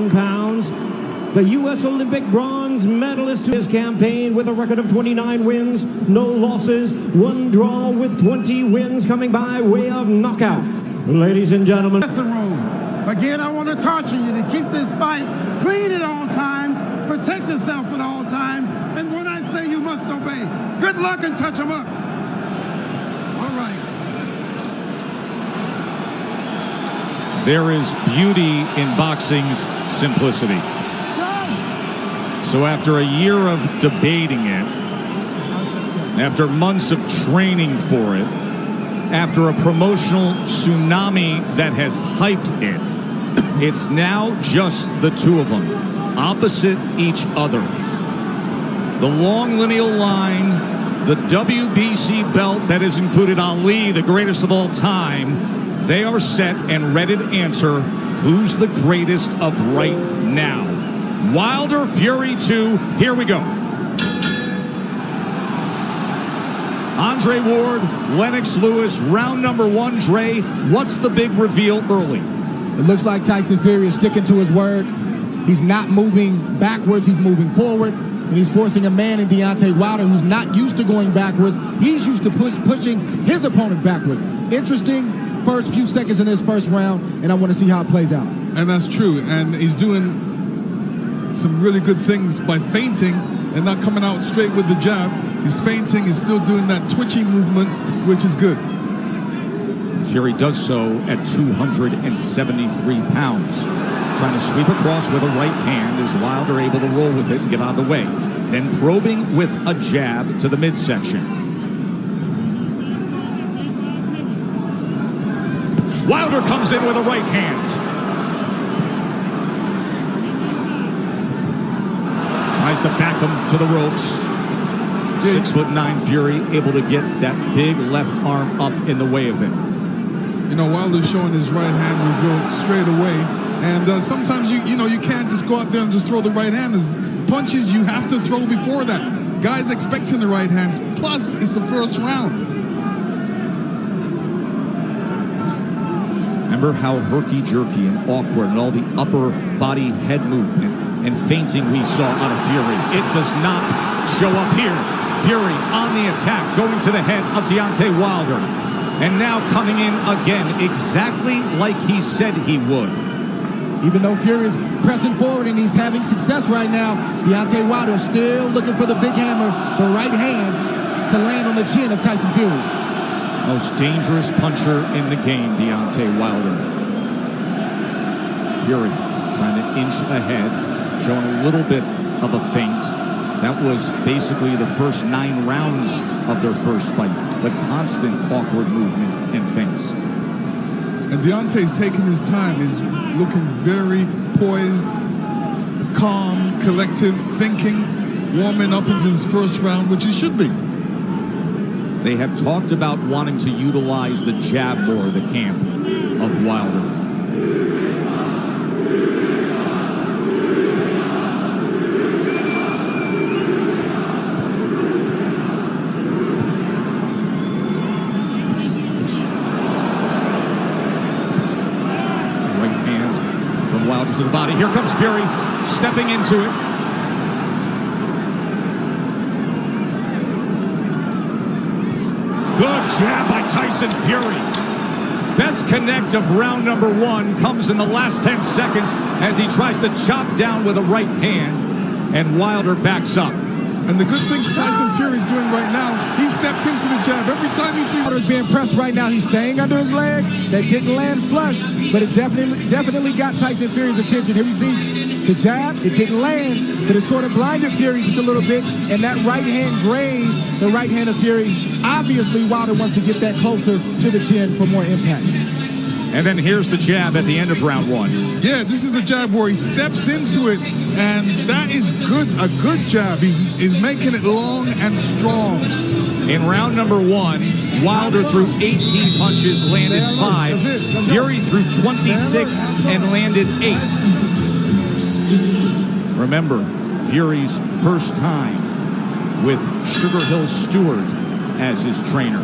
101 pounds. The U.S. Olympic bronze medalist to his campaign with a record of 29 wins, no losses, 1 draw with 20 wins coming by way of knockout. Ladies and gentlemen. Again, I want to caution you to keep this fight clean at all times, protect yourself at all times, and when I say you must obey, good luck and touch them up. All right. There is beauty in boxing's simplicity. So after a year of debating it, after months of training for it, after a promotional tsunami that has hyped it, it's now just the two of them, opposite each other. The long lineal line, the WBC belt that has included Ali, the greatest of all time, they are set and ready to answer who's the greatest of right now. Wilder, Fury 2, here we go. Andre Ward, Lennox Lewis, round number 1. Dre, what's the big reveal early? It looks like Tyson Fury is sticking to his word. He's not moving backwards, he's moving forward. And he's forcing a man in Deontay Wilder who's not used to going backwards. He's used to pushing his opponent backward. Interesting first few seconds in this first round, and I want to see how it plays out. And that's true. And he's doing some really good things by feinting and not coming out straight with the jab. He's feinting, he's still doing that twitchy movement, which is good. Fury does so at 273 pounds. Trying to sweep across with a right hand as Wilder able to roll with it and get out of the way. Then probing with a jab to the midsection. Wilder comes in with a right hand. Tries to back him to the ropes. 6'9" Fury able to get that big left arm up in the way of it. You know, Wilder's showing his right hand will go straight away. And sometimes you can't just go out there and just throw the right hand. There's punches you have to throw before that. Guys expecting the right hands. Plus, it's the first round. Remember how herky-jerky and awkward and all the upper body head movement and feinting we saw out of Fury. It does not show up here. Fury on the attack, going to the head of Deontay Wilder. And now coming in again, exactly like he said he would. Even though Fury is pressing forward and he's having success right now, Deontay Wilder still looking for the big hammer, the right hand, to land on the chin of Tyson Fury. Most dangerous puncher in the game, Deontay Wilder. Fury trying to inch ahead, showing a little bit of a feint. That was basically the first 9 rounds of their first fight, but constant awkward movement and feints. And Deontay's taking his time. He's looking very poised, calm, collective, thinking, warming up into his first round, which he should be. They have talked about wanting to utilize the jab more, the camp of Wilder. To the body. Here comes Fury, stepping into it. Good jab by Tyson Fury. Best connect of round number 1 comes in the last 10 seconds as he tries to chop down with a right hand, and Wilder backs up. And the good thing Tyson Fury's doing right now, he stepped into the jab. Every time he feels Wilder's being pressed right now, he's staying under his legs. That didn't land flush, but it definitely got Tyson Fury's attention. Here we see the jab. It didn't land, but it sort of blinded Fury just a little bit, and that right hand grazed the right hand of Fury. Obviously, Wilder wants to get that closer to the chin for more impact. And then here's the jab at the end of round 1. Yeah, this is the jab where he steps into it, and that is good. A good jab. He's making it long and strong. In round number 1, Wilder threw 18 punches, landed 5. Fury threw 26 and landed 8. Remember, Fury's first time with Sugar Hill Stewart as his trainer.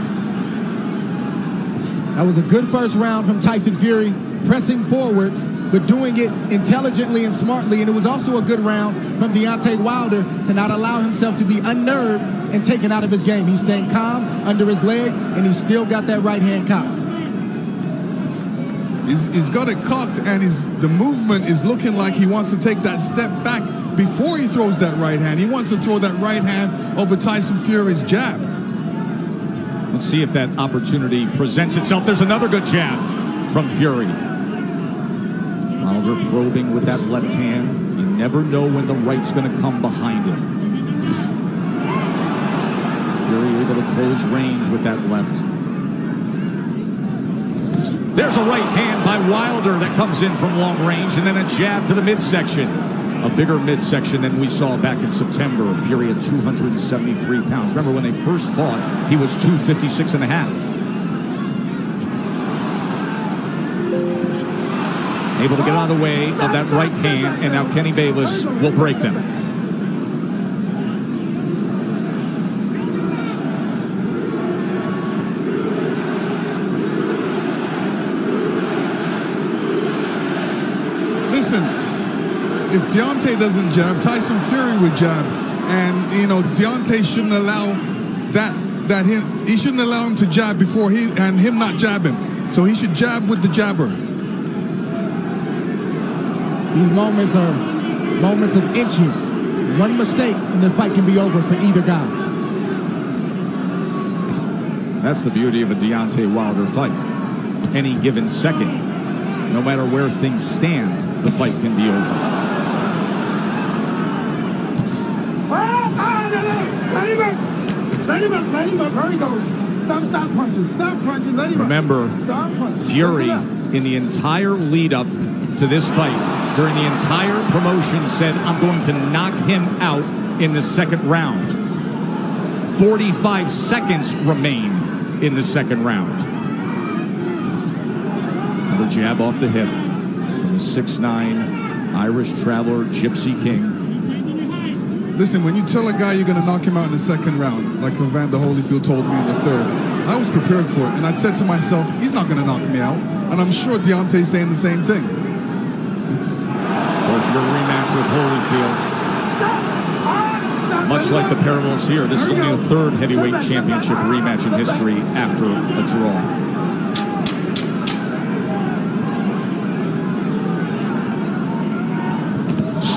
That was a good first round from Tyson Fury, pressing forward, but doing it intelligently and smartly. And it was also a good round from Deontay Wilder to not allow himself to be unnerved and taken out of his game. He's staying calm under his legs, and he's still got that right hand cocked. He's got it cocked, and the movement is looking like he wants to take that step back before he throws that right hand. He wants to throw that right hand over Tyson Fury's jab. Let's see if that opportunity presents itself. There's another good jab from Fury. Wilder probing with that left hand. You never know when the right's going to come behind him. Fury able to close range with that left. There's a right hand by Wilder that comes in from long range, and then a jab to the midsection. A bigger midsection than we saw back in September. Fury at 273 pounds. Remember when they first fought, he was 256 and a half. Able to get out of the way of that right hand, and now Kenny Bayless will break them. Listen, if Deontay doesn't jab, Tyson Fury would jab, and Deontay shouldn't allow he shouldn't allow him to jab before him not jabbing. So he should jab with the jabber. These moments are moments of inches. One mistake and the fight can be over for either guy. That's the beauty of a Deontay Wilder fight. Any given second, no matter where things stand, the fight can be over. Let him up. Hurry, go. Stop punching. Stop punching. Let him Remember, up. Stop punching. Fury, in the entire lead up to this fight, during the entire promotion, said, I'm going to knock him out in the second round. 45 seconds remain in the second round. Another jab off the hip from the 6'9" Irish traveler, Gypsy King. Listen, when you tell a guy you're going to knock him out in the second round, like Evander Holyfield told me in the third, I was prepared for it. And I said to myself, he's not going to knock me out. And I'm sure Deontay's saying the same thing. Of course, your rematch with Holyfield. Much like the parallels here, this is only the third heavyweight championship rematch in history after a draw.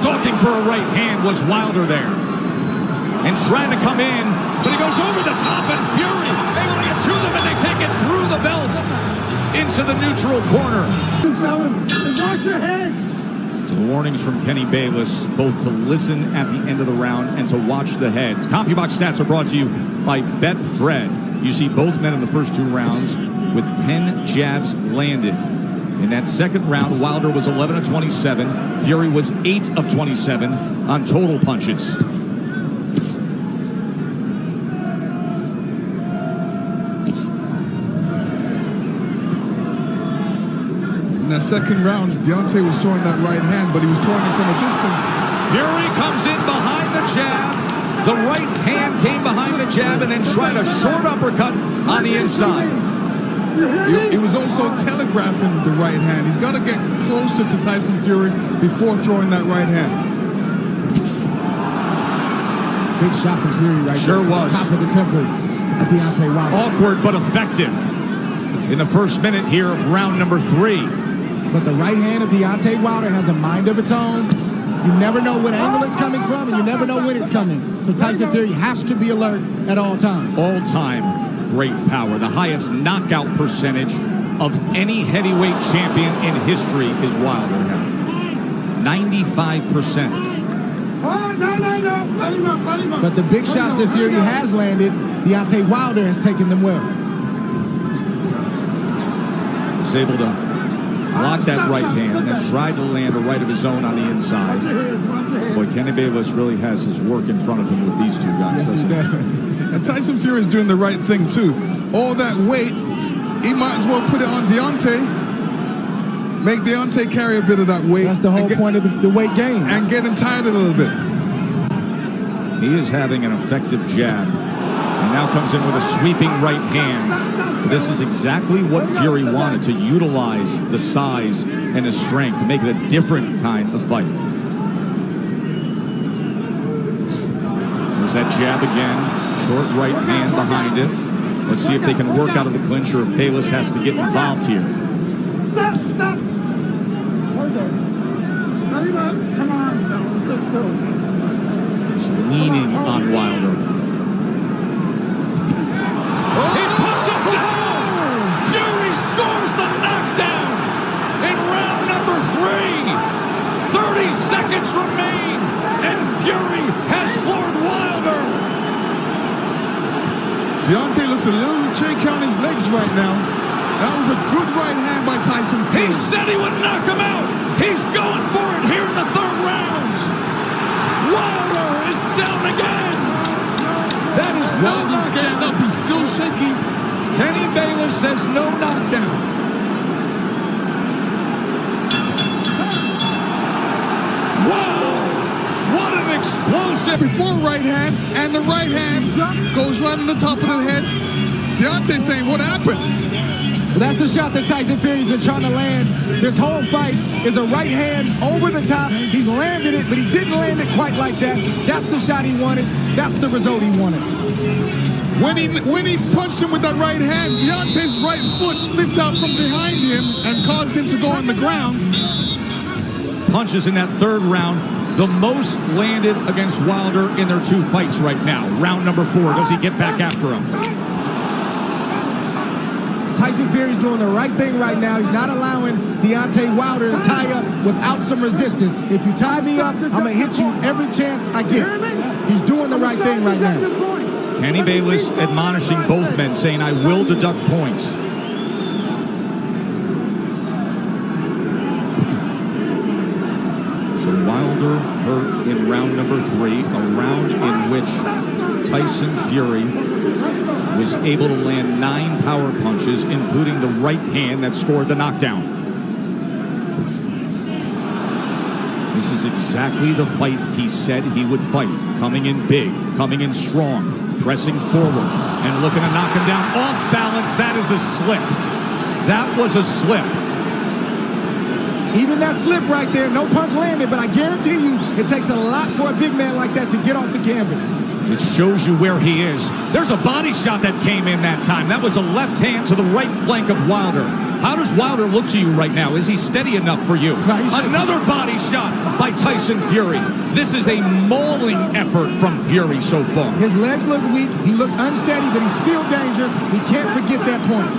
Stalking for a right hand was Wilder there. And trying to come in, but he goes over the top, and Fury able to get to them, and they take it through the belt into the neutral corner. Watch your head. So the warnings from Kenny Bayless, both to listen at the end of the round and to watch the heads. CompuBox stats are brought to you by Betfred. You see both men in the first two rounds with 10 jabs landed. In that second round, Wilder was 11 of 27. Fury was 8 of 27 on total punches. In that second round, Deontay was throwing that right hand, but he was throwing it from a distance. Fury comes in behind the jab. The right hand came behind the jab and then tried a short uppercut on the inside. He was also telegraphing the right hand. He's got to get closer to Tyson Fury before throwing that right hand. Big shot from Fury right Sure there. was. Top of the temple of Deontay Wilder. Awkward but effective in the first minute here of round number 3. But the right hand of Deontay Wilder has a mind of its own. You never know what angle it's coming from, and you never know when it's coming. So Tyson Fury has to be alert at all times. All time great power. The highest knockout percentage of any heavyweight champion in history is Wilder now. 95%. But the big shots that Fury has landed, Deontay Wilder has taken them well. Was able to block that right hand and tried to land a right of his own on the inside. Boy, Kenny Bayless really has his work in front of him with these two guys. Yes, he does. And Tyson Fury is doing the right thing, too. All that weight, he might as well put it on Deontay. Make Deontay carry a bit of that weight. That's the whole point of the weight game. And get him tired a little bit. He is having an effective jab. And Now comes in with a sweeping right hand. This is exactly what Fury wanted, to utilize the size and his strength to make it a different kind of fight. There's that jab again. Short right hand behind it. Let's see if they can work out of the clinch or if Bayless has to get involved here. Stop, stop. Hold on. Not even. Come on, fellas. Let's go. Just leaning on Wilder. He puts him down! Fury scores the knockdown in round number 3. 30 seconds remain, and Fury has floored Wilder. Deontay looks a little shaky on his legs right now. That was a good right hand by Tyson Fury. He said he would knock him out. He's going for it here in the 3rd round. Wilder is down again. That is no Wilder's getting knockdown. up. He's still shaky. Kenny Bayless says no knockdown. Wow! What an explosive! Before right hand, and the right hand goes right on the top of the head. Deontay saying, what happened? Well, that's the shot that Tyson Fury's been trying to land this whole fight, is a right hand over the top. He's landed it, but he didn't land it quite like that. That's the shot he wanted. That's the result he wanted. When he punched him with that right hand, Deontay's right foot slipped out from behind him and caused him to go on the ground. Punches in that 3rd round, the most landed against Wilder in their 2 fights right now. Round number 4, does he get back after him? Tyson Fury's doing the right thing right now. He's not allowing Deontay Wilder to tie up without some resistance. If you tie me up, I'm going to hit you every chance I get. He's doing the right thing right now. Kenny Bayless admonishing both men, saying, I will deduct points. So Wilder hurt in round number 3, a round in which Tyson Fury was able to land 9 power punches, including the right hand that scored the knockdown. This is exactly the fight he said he would fight. Coming in big, coming in strong, pressing forward, and looking to knock him down off balance. That is a slip. That was a slip. Even that slip right there, no punch landed, but I guarantee you it takes a lot for a big man like that to get off the canvas. It shows you where he is. There's a body shot that came in that time. That was a left hand to the right flank of Wilder. How does Wilder look to you right now? Is he steady enough for you? No, another body shot by Tyson Fury. This is a mauling effort from Fury so far. His legs look weak. He looks unsteady, but he's still dangerous. We can't forget that point.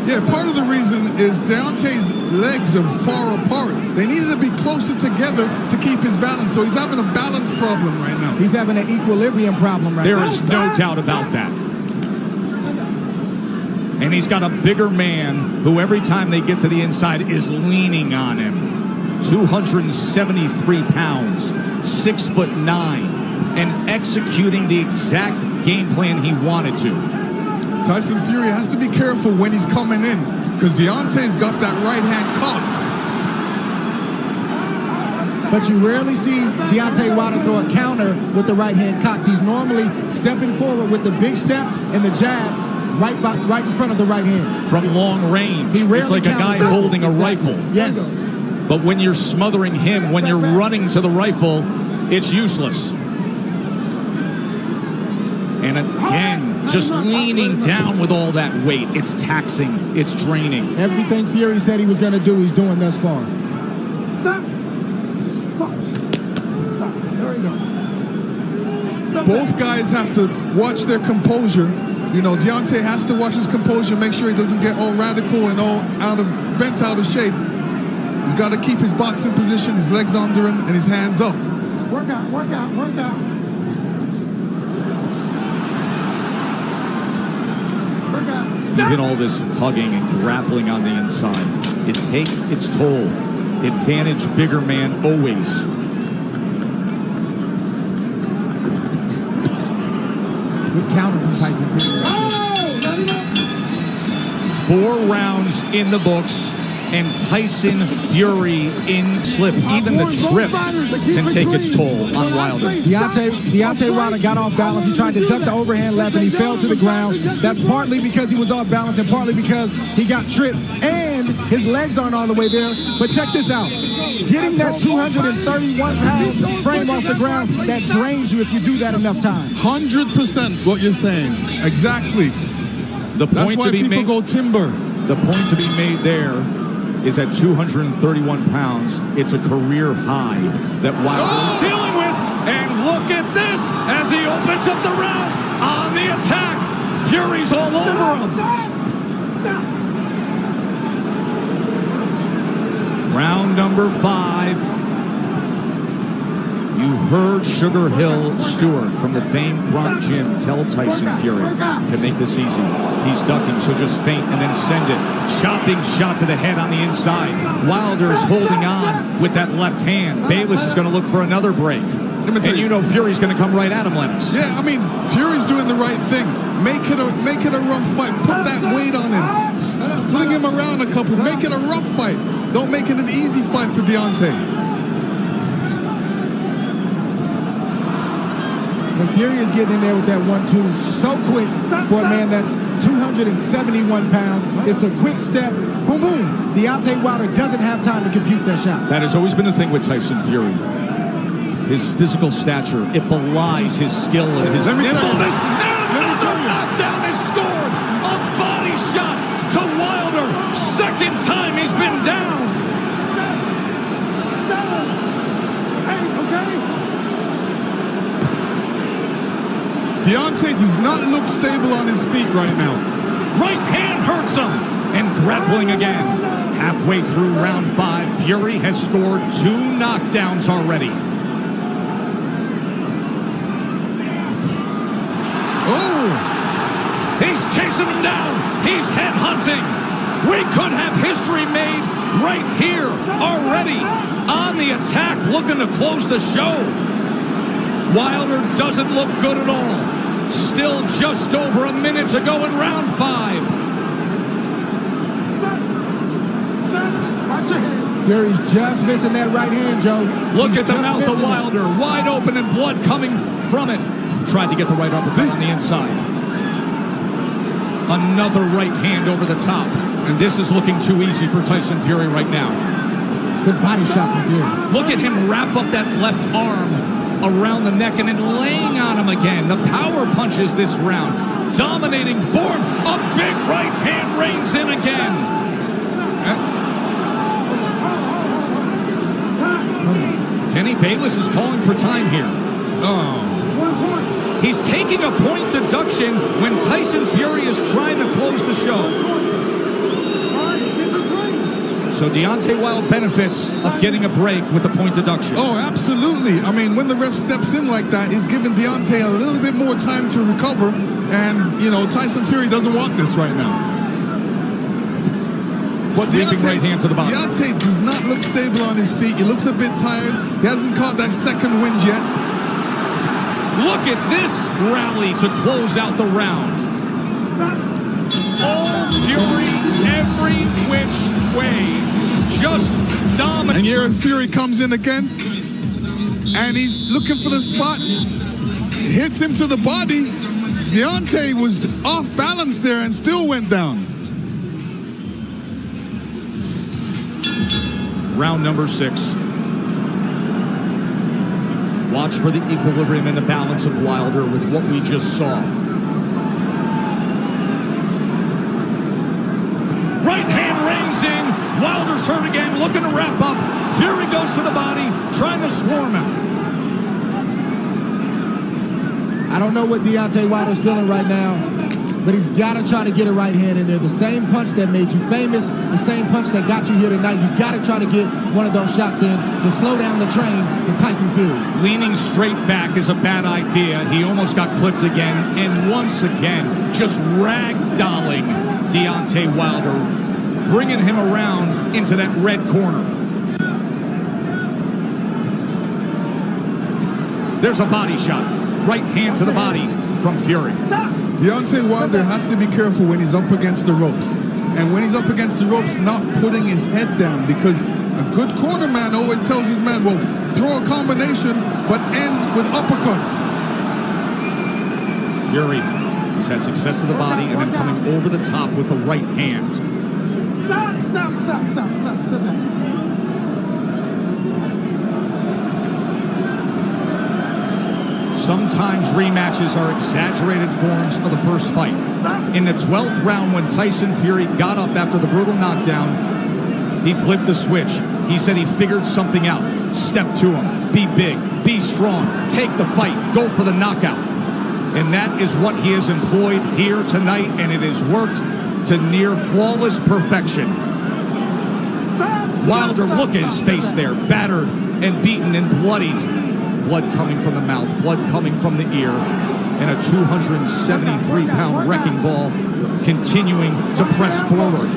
Yeah, part of the reason is Deontay's legs are far apart. They needed to be closer together to keep his balance. So he's having a balance problem right now. He's having an equilibrium problem right now. There is no doubt about that. And he's got a bigger man who every time they get to the inside is leaning on him. 273 pounds, 6'9", and executing the exact game plan he wanted to. Tyson Fury has to be careful when he's coming in, because Deontay's got that right hand cocked. But you rarely see Deontay Wilder throw a counter with the right hand cocked. He's normally stepping forward with the big step and the jab right in front of the right hand. From long range. It's like a guy holding a rifle. Yes. But when you're smothering him, when you're running to the rifle, it's useless. And again, just leaning down with all that weight. It's taxing. It's draining. Everything Fury said he was going to do, he's doing thus far. Stop. Stop. Stop. There we go. Stop. Both guys have to watch their composure. You know, Deontay has to watch his composure, make sure he doesn't get all radical and all bent out of shape. He's got to keep his boxing position, his legs under him, and his hands up. Work out, work out, work out. Work out. Even all this hugging and grappling on the inside, it takes its toll. Advantage bigger man always. Good counter from Tyson Fury. 4 rounds in the books. and Tyson Fury in slip. Even the trip can take its toll on Wilder. Deontay Wilder got off balance. He tried to duck the overhand left and he fell to the ground. That's partly because he was off balance and partly because he got tripped and his legs aren't all the way there. But check this out. Getting that 231-pound frame off the ground, that drains you if you do that enough times. 100% what you're saying. Exactly. The That's point why to be people made, go timber. the point to be made there is at 231 pounds. It's a career high that Wilder is dealing with. And look at this as he opens up the round on the attack. Fury's all over him. Round number 5. You heard Sugar Hill Stewart from the famed Bronx Gym tell Tyson Fury to make this easy. He's ducking, so just feint and then send it. Chopping shot to the head on the inside. Wilder is holding on with that left hand. Bayless is going to look for another break. And you know Fury's going to come right at him, Lennox. Yeah, I mean, Fury's doing the right thing. Make it a rough fight. Put that weight on him. Fling him around a couple. Make it a rough fight. Don't make it an easy fight for Deontay. And Fury is getting in there with that 1-2 so quick for a man that's 271 pounds. It's a quick step. Boom, boom. Deontay Wilder doesn't have time to compute that shot. That has always been the thing with Tyson Fury. His physical stature, it belies his skill and his nimbleness. Another knockdown is scored. A body shot to Wilder. Second time he's been down. Deontay does not look stable on his feet right now. Right hand hurts him. And grappling again. Halfway through round 5, Fury has scored 2 knockdowns already. Oh! He's chasing him down. He's headhunting. We could have history made right here already. On the attack, looking to close the show. Wilder doesn't look good at all. Still just over a minute to go in round 5. Fury's just missing that right hand, Joe. Look at the mouth of Wilder. Wide open and blood coming from it. Tried to get the right uppercut on the inside. Another right hand over the top. And this is looking too easy for Tyson Fury right now. Good body shot from Fury. Look at him wrap up that left arm around the neck and then laying on him again. The power punches this round. Dominating form. A big right hand reigns in again. Kenny Bayless is calling for time here. Oh. He's taking a point deduction when Tyson Fury is trying to close the show. So Deontay Wilder benefits of getting a break with the point deduction. Oh, absolutely. I mean, when the ref steps in like that, he's giving Deontay a little bit more time to recover. And, you know, Tyson Fury doesn't want this right now. But right hand to the body. Deontay does not look stable on his feet. He looks a bit tired. He hasn't caught that second wind yet. Look at this rally to close out the round. All Fury, every which way, just dominant. And here Fury comes in again, and he's looking for the spot. Hits him to the body. Deontay was off balance there and still went down. Round number 6. Watch for the equilibrium and the balance of Wilder with what we just saw. Right hand reins in. Wilder's hurt again, looking to wrap up. Fury goes to the body, trying to swarm him. I don't know what Deontay Wilder's feeling right now, but he's got to try to get a right hand in there. The same punch that made you famous, the same punch that got you here tonight. You got to try to get one of those shots in to slow down the train in Tyson Fury. Leaning straight back is a bad idea. He almost got clipped again, and once again, just ragdolling Deontay Wilder, bringing him around into that red corner. There's a body shot. Right hand to the body from Fury. Deontay Wilder has to be careful when he's up against the ropes. and when he's up against the ropes, not putting his head down, because a good corner man always tells his man, well, throw a combination, but end with uppercuts. Fury has had success of the body and then coming over the top with the right hand. Stop. Sometimes rematches are exaggerated forms of the first fight. In the 12th round, when Tyson Fury got up after the brutal knockdown, he flipped the switch. He said he figured something out. Step to him. Be big. Be strong. Take the fight. Go for the knockout. And that is what he has employed here tonight, and it has worked to near flawless perfection. Wilder, look at his face there, battered and beaten and bloodied. Blood coming from the mouth, blood coming from the ear, and a 273-pound wrecking ball continuing to press forward.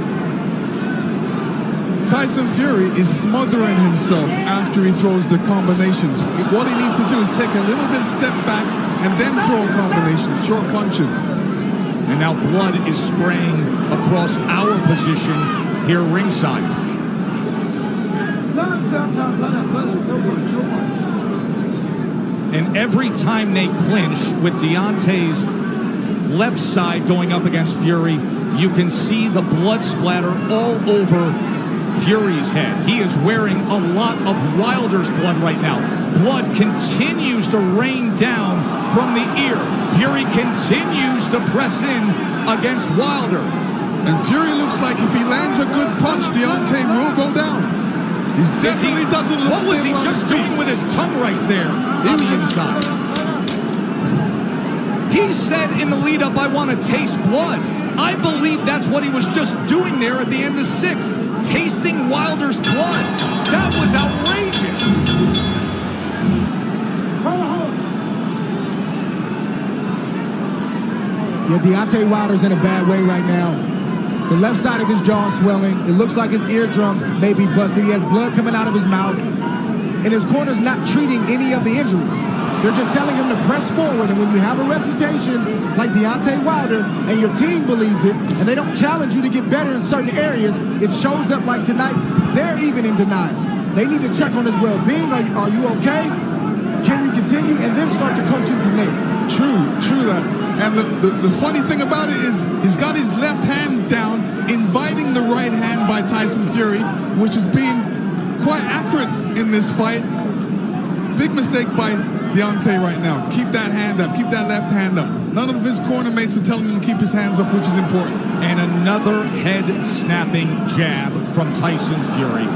Tyson Fury is smothering himself after he throws the combinations. What he needs to do is take a little bit step back and then throw a combination, short punches. And now blood is spraying across our position here ringside. And every time they clinch with Deontay's left side going up against Fury, you can see the blood splatter all over Fury's head. He is wearing a lot of Wilder's blood right now. Blood continues to rain down from the ear. Fury continues to press in against Wilder. And Fury looks like if he lands a good punch, Deontay will go down. He definitely doesn't look. What was he just doing with his tongue right there on the inside? He said in the lead-up, I want to taste blood. I believe that's what he was just doing there at the end of 6, tasting Wilder's blood. That was outrageous. Yeah, Deontay Wilder's in a bad way right now. The left side of his jaw is swelling. It looks like his eardrum may be busted. He has blood coming out of his mouth. And his corner's not treating any of the injuries. They're just telling him to press forward. And when you have a reputation like Deontay Wilder and your team believes it, and they don't challenge you to get better in certain areas, it shows up like tonight. They're even in denial. They need to check on his well-being. Are you okay? Can you continue? And then start to coach you from there. True that. And the funny thing about it is he's got his left hand down, inviting the right hand by Tyson Fury, which has been quite accurate in this fight. Big mistake by Deontay right now. Keep that hand up. Keep that left hand up. None of his corner mates are telling him to keep his hands up, which is important. And another head-snapping jab from Tyson Fury.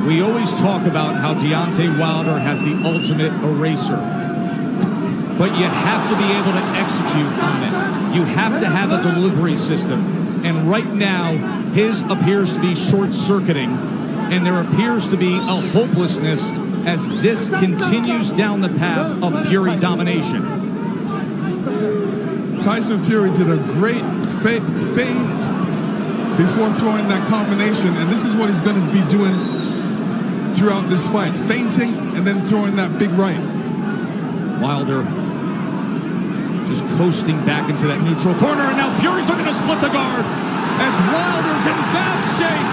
We always talk about how Deontay Wilder has the ultimate eraser. But you have to be able to execute on it. You have to have a delivery system. And right now, his appears to be short-circuiting. And there appears to be a hopelessness as this continues down the path of Fury domination. Tyson Fury did a great feint before throwing that combination. And this is what he's going to be doing throughout this fight. Feinting and then throwing that big right. Wilder just coasting back into that neutral corner, and now Fury's looking to split the guard as Wilder's in bad shape.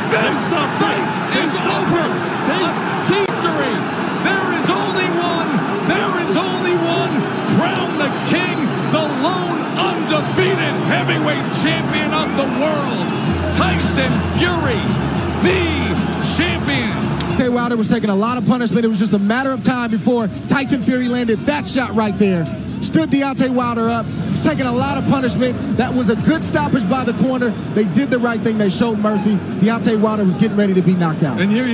This fight is over. A victory. There is only one. There is only one. Crown the king, the lone undefeated heavyweight champion of the world. Tyson Fury, the champion. Deontay Wilder was taking a lot of punishment. It was just a matter of time before Tyson Fury landed that shot right there. Stood Deontay Wilder up. He's taking a lot of punishment. That was a good stoppage by the corner. They did the right thing. They showed mercy. Deontay Wilder was getting ready to be knocked out. And here